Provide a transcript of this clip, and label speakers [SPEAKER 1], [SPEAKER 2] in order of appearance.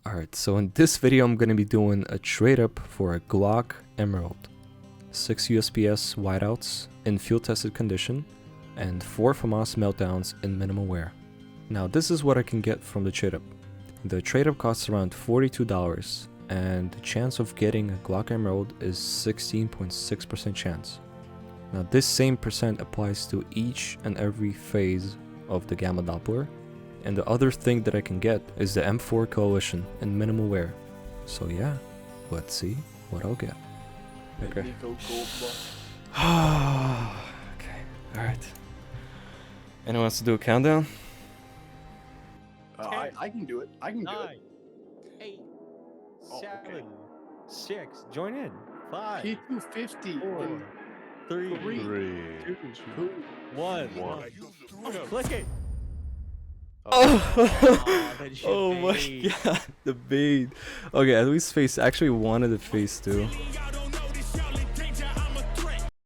[SPEAKER 1] Alright, so in this video I'm going to be doing a trade up for a Glock Emerald. 6 USPS wideouts in field tested condition, and 4 FAMAS meltdowns in minimal wear. Now this is what I can get from the trade up. The trade up costs around $42, and the chance of getting a Glock Emerald is 16.6% chance. Now this same percent applies to each and every phase of the Gamma Doppler. And the other thing that I can get is the M4 Coalition in minimal wear. So yeah, let's see what I'll get. Okay. Okay, alright. Anyone wants to do a countdown?
[SPEAKER 2] I can do it. I can do
[SPEAKER 3] 9,
[SPEAKER 2] it.
[SPEAKER 3] 8,
[SPEAKER 2] Oh,
[SPEAKER 3] 7,
[SPEAKER 2] okay.
[SPEAKER 3] 6. Join in. 5,
[SPEAKER 2] P250.
[SPEAKER 3] 4, 3, 2, 1. Click it. That
[SPEAKER 1] Oh my
[SPEAKER 3] shit
[SPEAKER 1] god, the bait. Okay, at least face, actually one of the face too.